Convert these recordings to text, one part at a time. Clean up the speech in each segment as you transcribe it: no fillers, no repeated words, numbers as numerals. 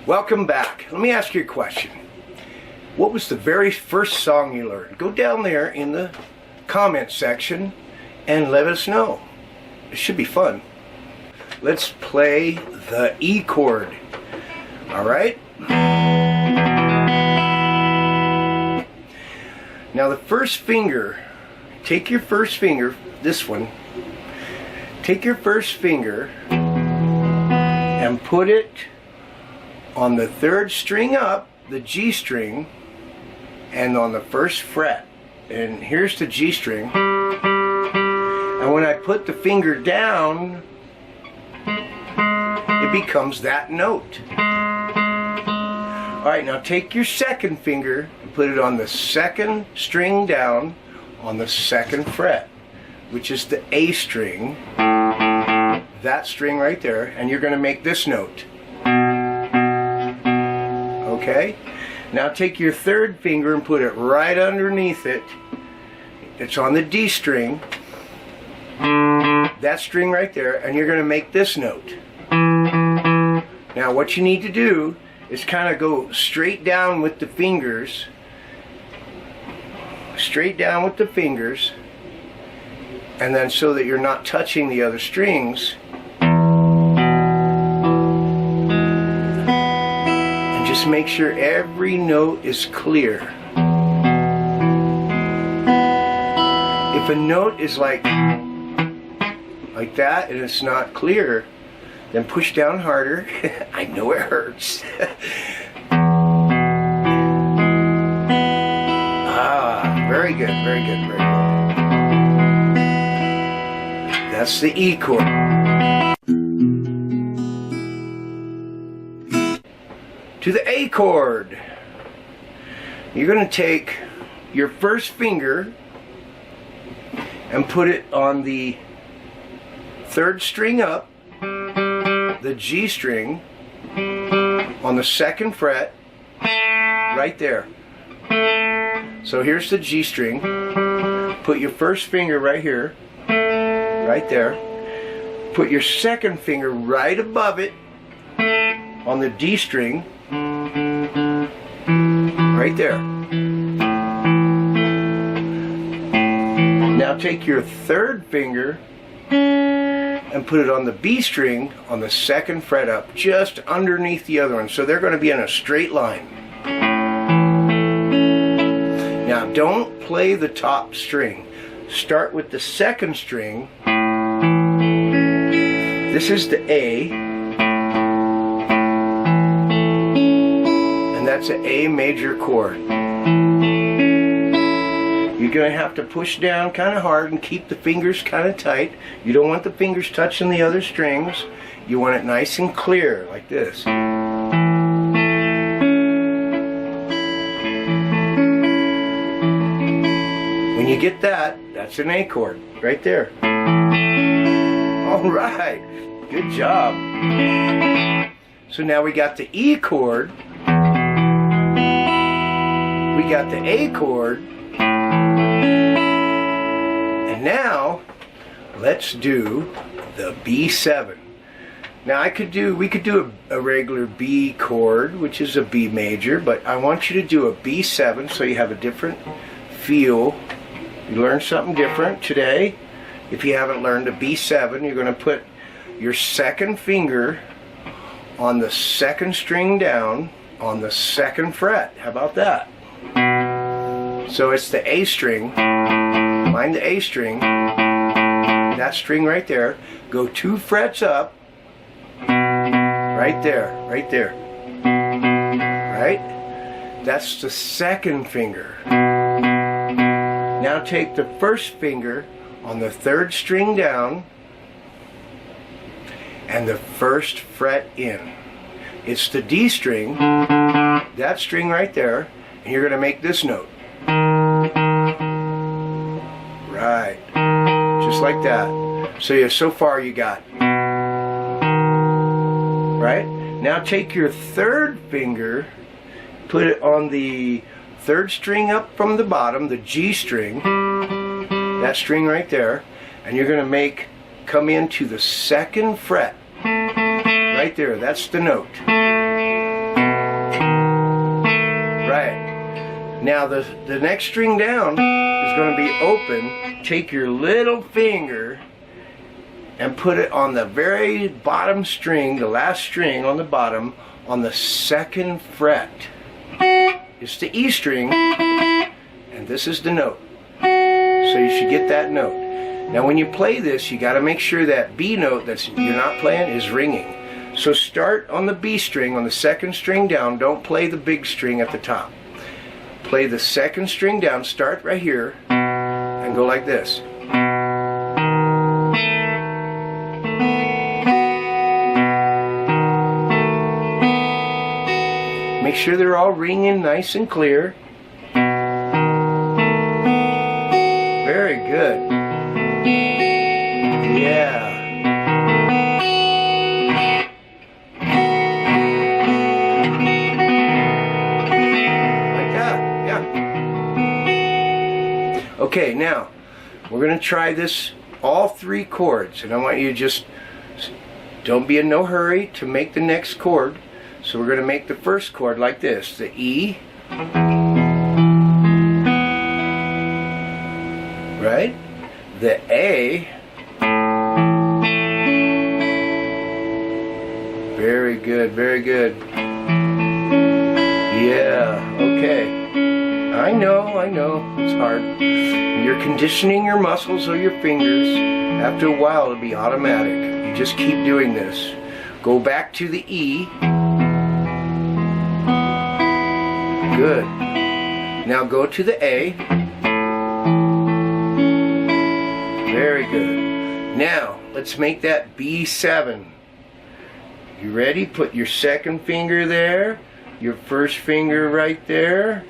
Welcome back. Let me ask you a question. What was the very first song you learned? Go down there in the comment section and let us know. It should be fun. Let's play the E chord. Alright? Now the first finger, take your first finger, this one, take your first finger and put it on the third string up, the G string, and on the first fret. And here's the G string. And when I put the finger down, it becomes that note. Alright, now take your second finger and put it on the second string down on the second fret, which is the A string. That string right there, and you're going to make this note. Okay? Now take your third finger and put it right underneath it. It's on the D string. That string right there, and you're going to make this note. Now what you need to do is kind of go straight down with the fingers. Straight down with the fingers. And then so that you're not touching the other strings. And just make sure every note is clear. If a note is like that and it's not clear, then push down harder. I know it hurts. Very good, very good, very good. That's the E chord. To the A chord. You're going to take your first finger and put it on the third string up, the G string, on the second fret, right there. So here's the G string. Put your first finger right here, right there. Put your second finger right above it on the D string, right there. Now take your third finger and put it on the B string on the second fret up, just underneath the other one. So they're going to be in a straight line. Now don't play the top string. Start with the second string. This is the A. And that's an A major chord. You're going to have to push down kind of hard and keep the fingers kind of tight. You don't want the fingers touching the other strings. You want it nice and clear, like this. When you get that, that's an A chord, right there. Alright, good job. So now we got the E chord. We got the A chord. And now, let's do the B7. Now we could do a regular B chord, which is a B major, but I want you to do a B7 so you have a different feel. You learned something different today. If you haven't learned a B7, you're going to put your second finger on the second string down on the second fret. How about that? So it's the A string. Find the A string. That string right there. Go 2 frets up. Right there. Right there. Right? That's the second finger. Now take the first finger on the third string down and the first fret in. It's the D string, that string right there, and you're going to make this note. Right. Just like that. So far you got. Right? Now take your third finger, put it on the third string up from the bottom, the G string, that string right there, and you're going to come into the second fret. Right there, that's the note. Now the next string down is going to be open. Take your little finger and put it on the very bottom string, the last string on the bottom, on the 2nd fret. It's the E string, and this is the note. So you should get that note. Now when you play this, you got to make sure that B note that you're not playing is ringing. So start on the B string, on the 2nd string down. Don't play the big string at the top. Play the 2nd string down, start right here, and go like this. Make sure they're all ringing nice and clear. Very good. Yeah. Like that, yeah. Okay, now we're going to try this, all 3 chords, and I want you to just don't be in no hurry to make the next chord. So we're going to make the first chord like this, the E, right? The A, very good, very good. Yeah, okay. I know, it's hard. You're conditioning your muscles or your fingers. After a while it'll be automatic. You just keep doing this. Go back to the E. Good. Now go to the A. Very good. Now let's make that B7. You ready? Put your 2nd finger there, your 1st finger right there,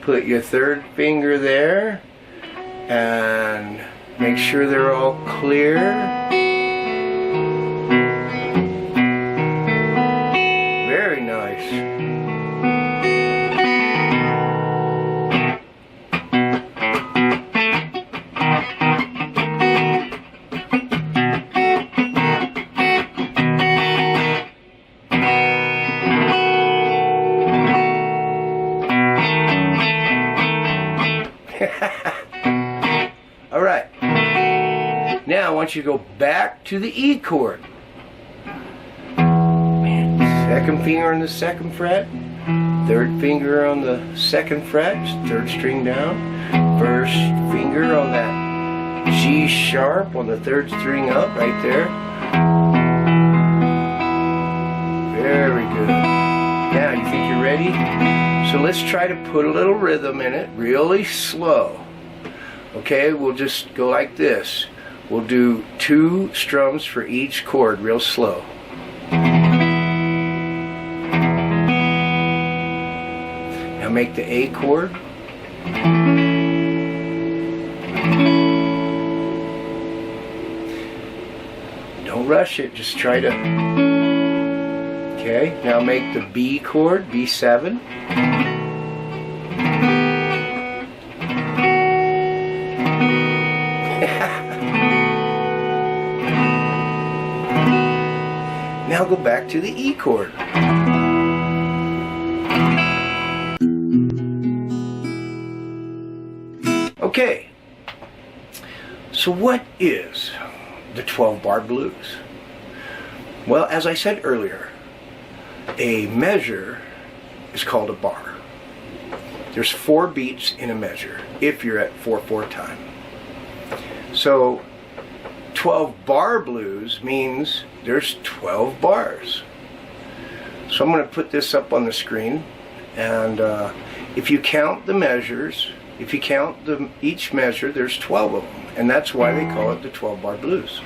put your 3rd finger there, and make sure they're all clear. Very nice. Alright, now I want you to go back to the E chord. 2nd finger on the 2nd fret, 3rd finger on the 2nd fret, 3rd string down, 1st finger on that G sharp on the 3rd string up, right there. Very good. Now, you think you're ready? So let's try to put a little rhythm in it, really slow. Okay, we'll just go like this. We'll do 2 strums for each chord, real slow. Now make the A chord. Don't rush it, just try to. Okay, now make the B chord, B7. Now go back to the E chord. Okay, so what is the 12-bar blues? Well, as I said earlier, a measure is called a bar. There's 4 beats in a measure if you're at 4/4 time. So 12-bar blues means there's 12 bars. So I'm going to put this up on the screen, and if you count the measures, if you count each measure, there's 12 of them, and that's why they call it the 12-bar blues.